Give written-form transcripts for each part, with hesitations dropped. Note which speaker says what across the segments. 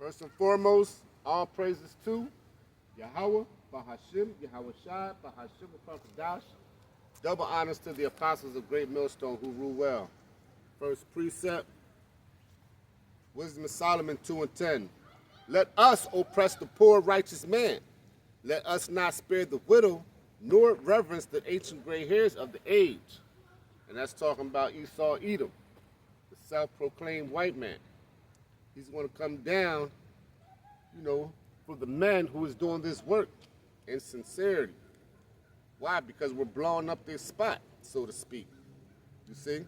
Speaker 1: First and foremost, all praises to Yahweh, Bahashim, Yahweh Shai, Bahashim, Pakadash. Double honors to the apostles of Great Millstone who rule well. First precept, Wisdom of Solomon 2 and 10. Let us oppress the poor righteous man. Let us not spare the widow, nor reverence the ancient gray hairs of the age. And that's talking about Esau Edom, the self-proclaimed white man. He's going to come down, for the men who is doing this work in sincerity. Why? Because we're blowing up their spot, so to speak. You see?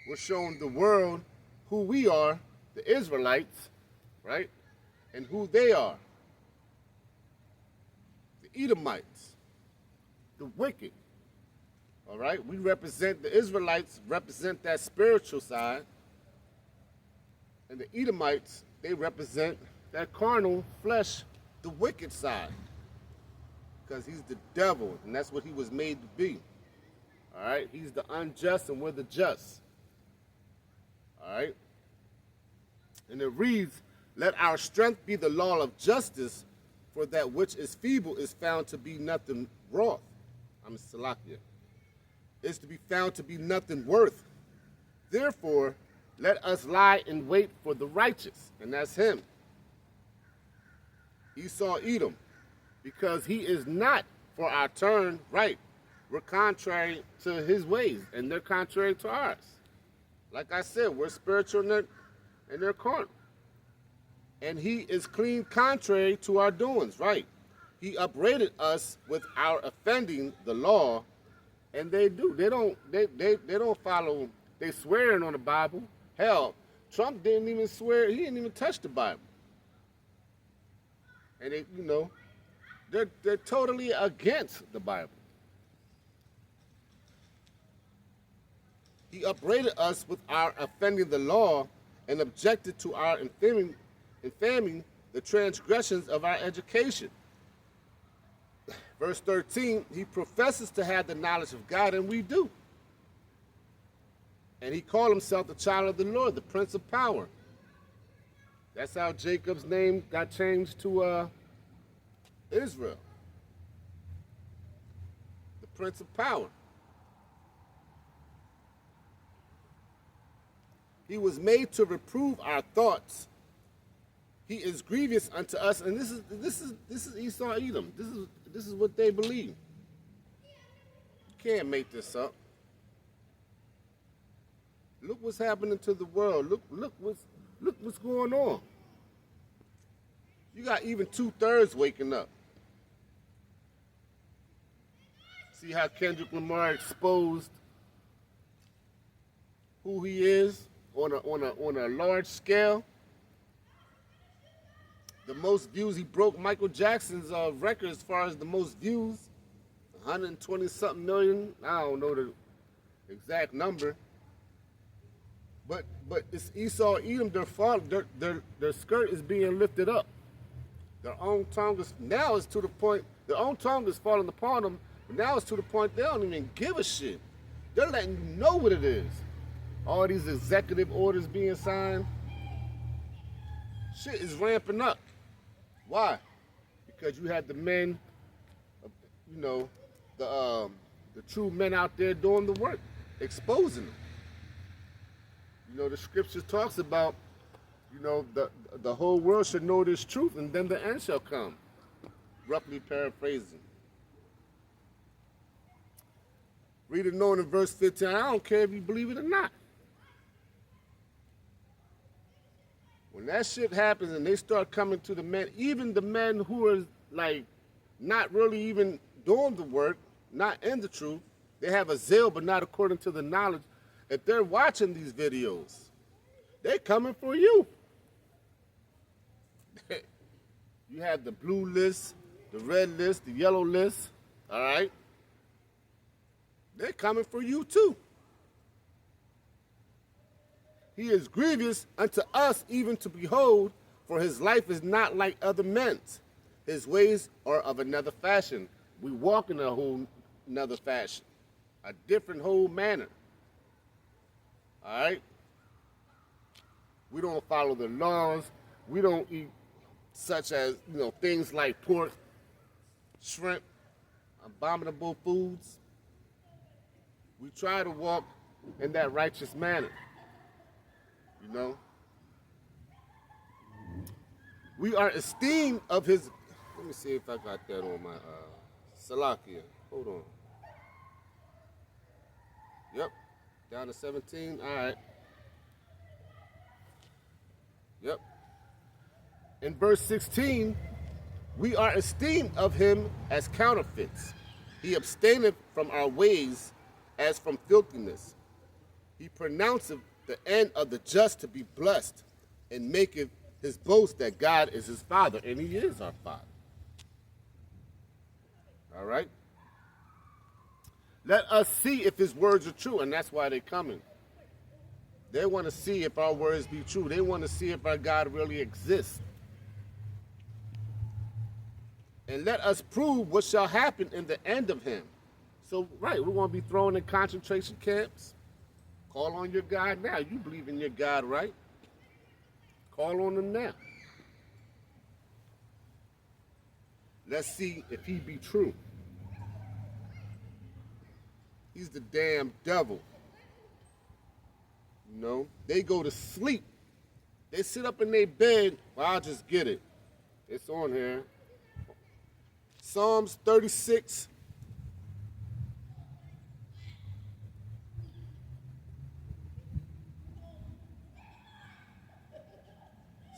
Speaker 1: We're showing the world who we are, the Israelites, right? And who they are. The Edomites, the wicked. All right? We represent, the Israelites represent that spiritual side. And the Edomites, they represent that carnal flesh, the wicked side. Because he's the devil, and that's what he was made to be. All right? He's the unjust, and we're the just. All right? And it reads, let our strength be the law of justice, for that which is feeble is found to be nothing wroth. I'm Salakia. Is to be found to be nothing worth. Therefore, let us lie in wait for the righteous, and that's him. Esau Edom, because he is not for our turn right. We're contrary to his ways, and they're contrary to ours. Like I said, we're spiritual and they're carnal. And he is clean contrary to our doings, right? He upbraided us with our offending the law, and they do. They don't follow. They swearing on the Bible. Hell, Trump didn't even swear. He didn't even touch the Bible. And they're totally against the Bible. He upbraided us with our offending the law and objected to our infaming the transgressions of our education. Verse 13, he professes to have the knowledge of God, and we do. And he called himself the child of the Lord, the Prince of Power. That's how Jacob's name got changed to Israel. The Prince of Power. He was made to reprove our thoughts. He is grievous unto us, and this is Esau Edom. This is what they believe. You can't make this up. Look what's happening to the world. Look what's going on. You got even 2/3 waking up. See how Kendrick Lamar exposed who he is on a large scale. The most views, he broke Michael Jackson's record as far as the most views, 120-something million. I don't know the exact number. But it's Esau Edom. Their skirt is being lifted up. Their own tongue is now is to the point. Their own tongue is falling upon them. But now it's to the point they don't even give a shit. They're letting you know what it is. All these executive orders being signed. Shit is ramping up. Why? Because you had the men, the true men out there doing the work, exposing them. The scripture talks about, the whole world should know this truth, and then the end shall come. Roughly paraphrasing. Read it known in verse 15. I don't care if you believe it or not. When that shit happens and they start coming to the men, even the men who are not really even doing the work, not in the truth, they have a zeal but not according to the knowledge. If they're watching these videos, they're coming for you. You have the blue list, the red list, the yellow list, all right? They're coming for you too. He is grievous unto us even to behold, for his life is not like other men's. His ways are of another fashion. We walk in a whole another fashion, a different whole manner. All right? We don't follow the laws. We don't eat such as, things like pork, shrimp, abominable foods. We try to walk in that righteous manner. We are esteemed of his. Let me see if I got that on my Salakia. Hold on. Yep. Down to 17. All right. Yep. In verse 16, we are esteemed of him as counterfeits. He abstaineth from our ways as from filthiness. He pronounceth the end of the just to be blessed, and maketh his boast that God is his Father, and he is our Father. All right? Let us see if his words are true, and that's why they're coming. They want to see if our words be true. They want to see if our God really exists. And let us prove what shall happen in the end of him. So, right, we want to be thrown in concentration camps. Call on your God now. You believe in your God, right? Call on him now. Let's see if he be true. He's the damn devil. They go to sleep. They sit up in their bed. Well, I'll just get it. It's on here. Psalms 36.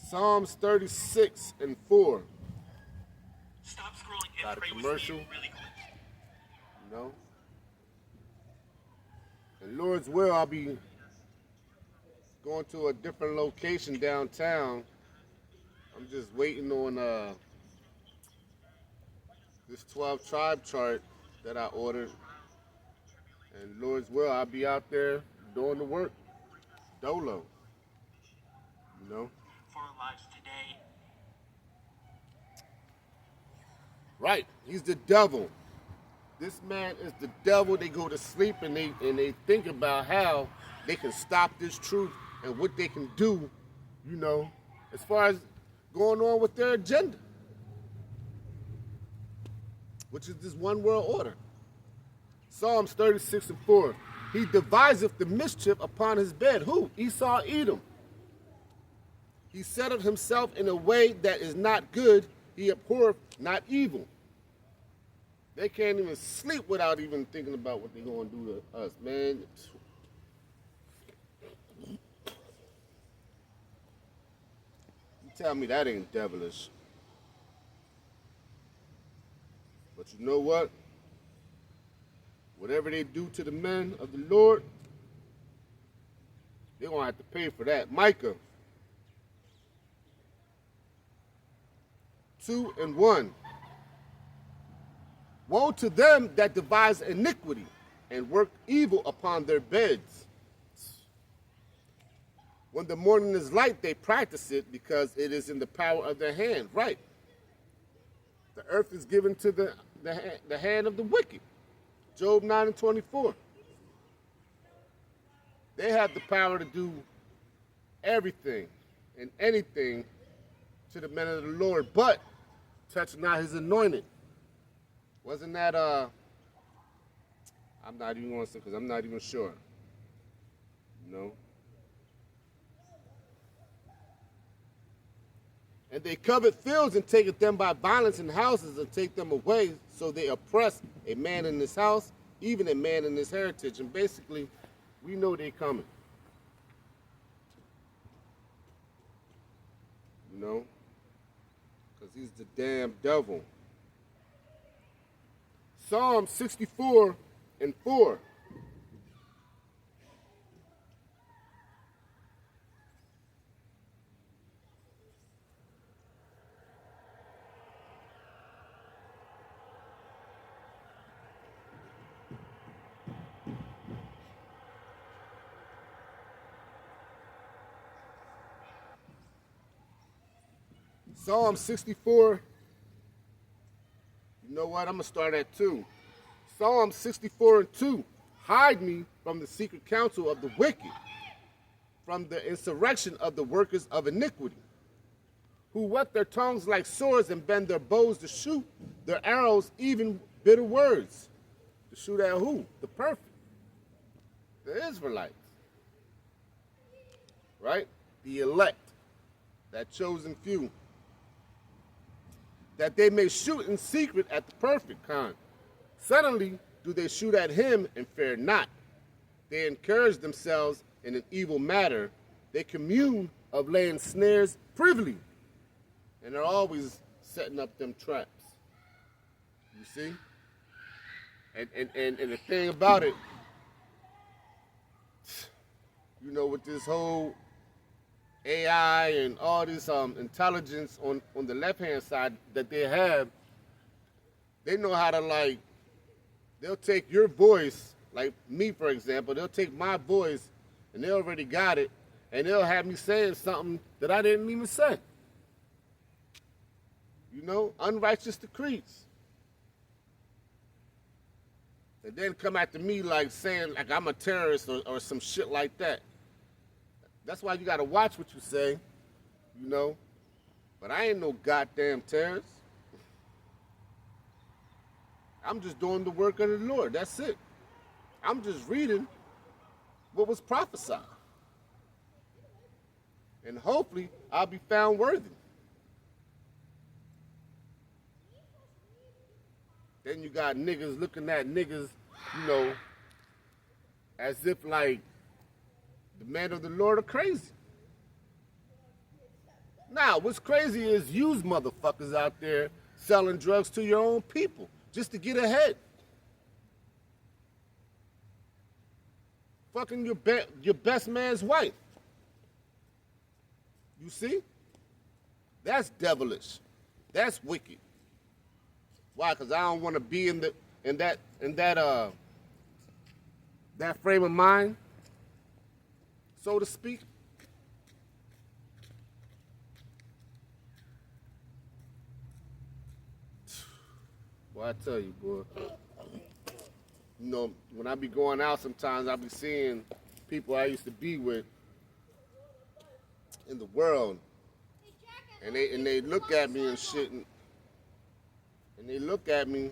Speaker 1: Psalms 36 and 4.
Speaker 2: Stop scrolling.
Speaker 1: Got a commercial.
Speaker 2: Really quick.
Speaker 1: And Lord's will, I'll be going to a different location downtown. I'm just waiting on this 12 tribe chart that I ordered. And Lord's will, I'll be out there doing the work. Dolo.
Speaker 2: For our lives today.
Speaker 1: Right. He's the devil. This man is the devil. They go to sleep and they think about how they can stop this truth and what they can do, as far as going on with their agenda, which is this one world order. Psalms 36 and 4. He deviseth the mischief upon his bed. Who? Esau, Edom. He setteth himself in a way that is not good. He abhorreth not evil. They can't even sleep without even thinking about what they're going to do to us, man. You tell me that ain't devilish. But you know what? Whatever they do to the men of the Lord, they're going to have to pay for that. Micah 2 and 1. Woe to them that devise iniquity and work evil upon their beds. When the morning is light, they practice it because it is in the power of their hand. Right. The earth is given to the hand of the wicked. Job 9 and 24. They have the power to do everything and anything to the men of the Lord, but touch not his anointed. Wasn't that, I'm not even going to say because I'm not even sure. And they covet fields and taketh them by violence, and houses and take them away. So they oppress a man in his house, even a man in his heritage. And basically, we know they coming. Because he's the damn devil. Psalm 64 and 4. Psalm 64. You know what? I'm going to start at 2. Psalm 64 and 2. Hide me from the secret counsel of the wicked, from the insurrection of the workers of iniquity. who whet their tongues like swords and bend their bows to shoot their arrows, even bitter words. To shoot at who? The perfect. The Israelites. Right? The elect. That chosen few. That they may shoot in secret at the perfect kind. Suddenly do they shoot at him and fear not. They encourage themselves in an evil matter. They commune of laying snares privily. And they're always setting up them traps. You see? And the thing about it, you know, with this whole AI and all this intelligence on the left-hand side that they have, they know how to, like, they'll take your voice, like me, for example, they'll take my voice and they already got it, and they'll have me saying something that I didn't even say. You know, unrighteous decrees. And then come after me like saying like I'm a terrorist or some shit like that. That's why you gotta watch what you say, you know. But I ain't no goddamn terrorist. I'm just doing the work of the Lord, that's it. I'm just reading what was prophesied. And hopefully I'll be found worthy. Then you got niggas looking at niggas, you know, as if like the men of the Lord are crazy. Now, what's crazy is you motherfuckers out there selling drugs to your own people just to get ahead. Fucking your best man's wife. You see? That's devilish. That's wicked. Why? Because I don't want to be in that frame of mind, so to speak. Boy, I tell you, boy. You know, when I be going out sometimes, I be seeing people I used to be with in the world, and they look at me and shit, and they look at me,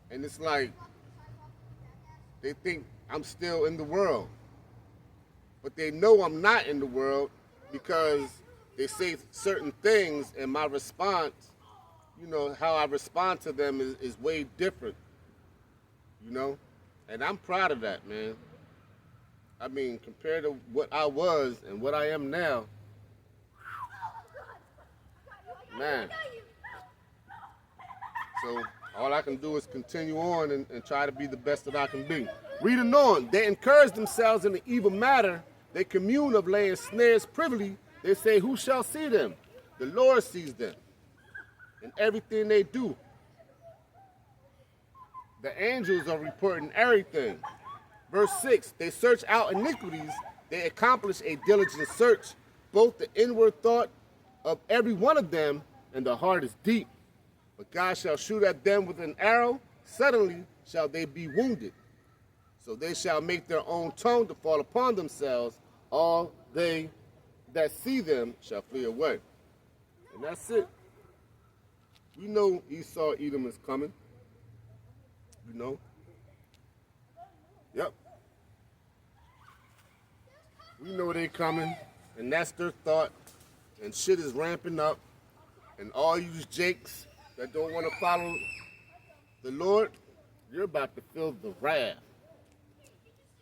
Speaker 1: and it's like they think I'm still in the world, but they know I'm not in the world because they say certain things, and my response, you know, how I respond to them is way different, you know, and I'm proud of that, man. I mean, compared to what I was and what I am now, man. So all I can do is continue on and try to be the best that I can be. Reading on, they encourage themselves in the evil matter. They commune of laying snares privily. They say, who shall see them? The Lord sees them in everything they do. The angels are reporting everything. Verse 6, they search out iniquities. They accomplish a diligent search. Both the inward thought of every one of them and the heart is deep. But God shall shoot at them with an arrow. Suddenly shall they be wounded. So they shall make their own tongue to fall upon themselves. All they that see them shall flee away. And that's it. We know Esau, Edom is coming. You know. Yep. We know they coming. And that's their thought. And shit is ramping up. And all you Jakes that don't want to follow the Lord, you're about to feel the wrath.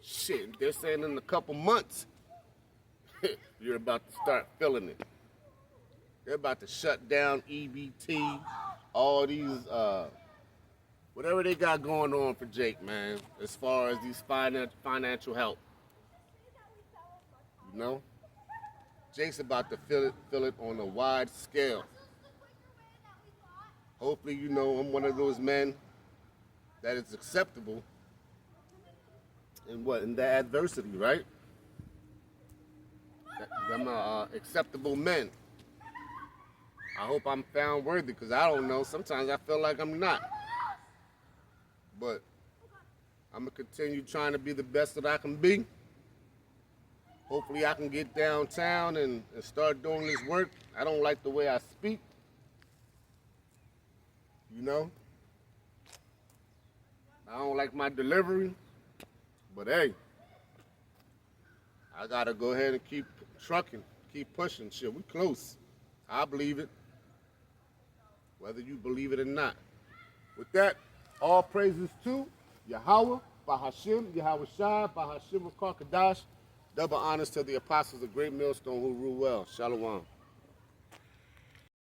Speaker 1: Shit, they're saying in a couple months, you're about to start feeling it. They're about to shut down EBT, all these, whatever they got going on for Jake, man, as far as these financial help. You know? Jake's about to feel it on a wide scale. Hopefully, you know, I'm one of those men that is acceptable in the adversity, right? I'm acceptable men. I hope I'm found worthy, because I don't know. Sometimes I feel like I'm not. But I'm going to continue trying to be the best that I can be. Hopefully I can get downtown and start doing this work. I don't like the way I speak. You know? I don't like my delivery. But hey, I gotta go ahead and keep trucking, keep pushing. Shit, we close. I believe it. Whether you believe it or not. With that, all praises to Yahweh, Bahashim, Yahweh Shai, Bahashim of Karkadash. Double honors to the apostles of Great Millstone who rule well. Shalom.